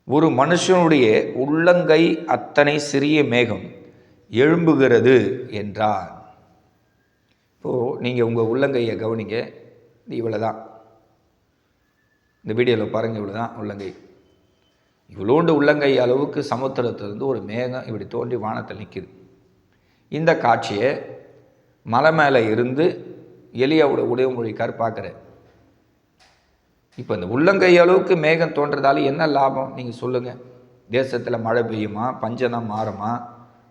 ஒரு மனுஷனுடைய உள்ளங்கை அத்தனை சிறிய மேகம் எழும்புகிறது என்றார். இப்போது நீங்கள் உங்கள் உள்ளங்கையை கவனிங்க. இவ்வளோ தான், இந்த வீடியோவில் பாருங்கள், இவ்வளோ தான் உள்ளங்கை. இவ்வளோண்டு உள்ளங்கை அளவுக்கு சமுத்திரத்திலிருந்து ஒரு மேகம் இப்படி தோன்றி வானத்தில் நிற்கிது. இந்த காட்சியை மலை மேலே இருந்து எலியாவோட உடையமொழிக்கார் பார்க்குறார். இப்போ இந்த உள்ளங்கை அளவுக்கு மேகம் தோன்றதால என்ன லாபம் நீங்கள் சொல்லுங்கள்? தேசத்தில் மழை பெய்யுமா? பஞ்சம் தான் மாறுமா?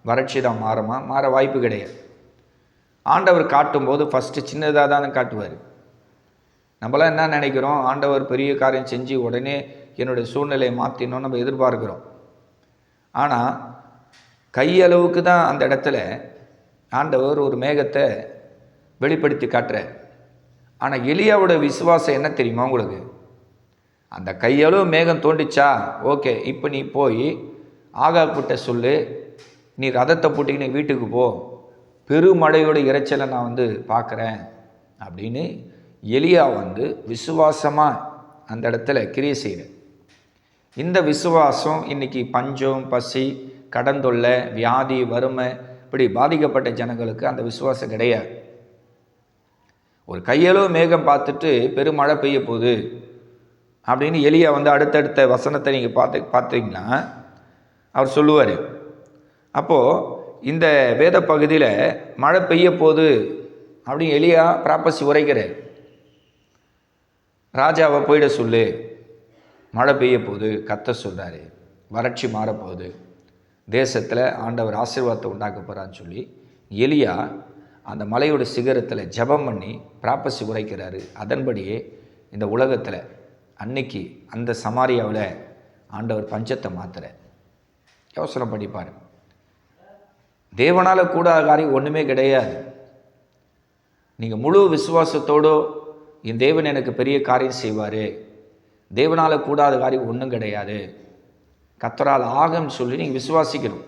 வறட்சி தான் மாறுமா? மாற வாய்ப்பு கிடையாது. ஆண்டவர் காட்டும்போது ஃபஸ்ட்டு சின்னதாக தானே காட்டுவார். நம்மளாம் என்ன நினைக்கிறோம்? ஆண்டவர் பெரிய காரியம் செஞ்சு உடனே என்னுடைய சூழ்நிலையை மாற்றினோம் நம்ம எதிர்பார்க்குறோம். ஆனால் கையளவுக்கு தான் அந்த இடத்துல ஆண்டவர் ஒரு மேகத்தை வெளிப்படுத்தி காட்டுறார். ஆனால் எலியாவோட விசுவாசம் என்ன தெரியுமா உங்களுக்கு? அந்த கையளவு மேகம் தோண்டிச்சா, ஓகே, இப்போ நீ போய் ஆகாக்கிட்ட சொல்லு, நீ ரதத்தை பூட்டிக்கின்னு நீ வீட்டுக்கு போ, பெருமழையோட இறைச்சலை நான் பார்க்குறேன் அப்படின்னு எலியா விசுவாசமாக அந்த இடத்துல கிரியை செய்கிறேன். இந்த விசுவாசம் இன்னைக்கு பஞ்சம், பசி, கடன் தொல்லை, வியாதி, வறுமை இப்படி பாதிக்கப்பட்ட ஜனங்களுக்கு அந்த விசுவாசம் கிடையாது. ஒரு கையளவு மேகம் பார்த்துட்டு பெருமழை பெய்ய போகுது அப்படின்னு எலியா அடுத்தடுத்த வசனத்தை நீங்கள் பார்த்தீங்கன்னா அவர் சொல்லுவார். அப்போது இந்த வேத பகுதியில் மழை பெய்ய போகுது அப்படின்னு எலியா ப்ராப்பசி உரைக்கிறார். ராஜாவை போயிட சொல்லு, மழை பெய்ய போகுது, கத்த சொல்கிறாரு, வறட்சி மாறப்போகுது, தேசத்தில் ஆண்டவர் ஆசீர்வாதத்தை உண்டாக்க போகிறான்னு சொல்லி எலியா அந்த மலையோட சிகரத்தில் ஜெபம் பண்ணி ப்ராப்பசி உரைக்கிறாரு. அதன்படியே இந்த உலகத்தில் அன்னைக்கு அந்த சமாரியாவில் ஆண்டவர் பஞ்சத்தை மாத்துற. யோசனை பண்ணிப்பார். தேவனால் கூடாத காரியம் ஒன்றுமே கிடையாது. நீங்கள் முழு விசுவாசத்தோடு என் தேவன் எனக்கு பெரிய காரியம் செய்வார், தேவனால் கூடாத காரியம் ஒன்றும் கிடையாது, கர்த்தரால் ஆகும்னு சொல்லி நீங்கள் விசுவாசிக்கணும்.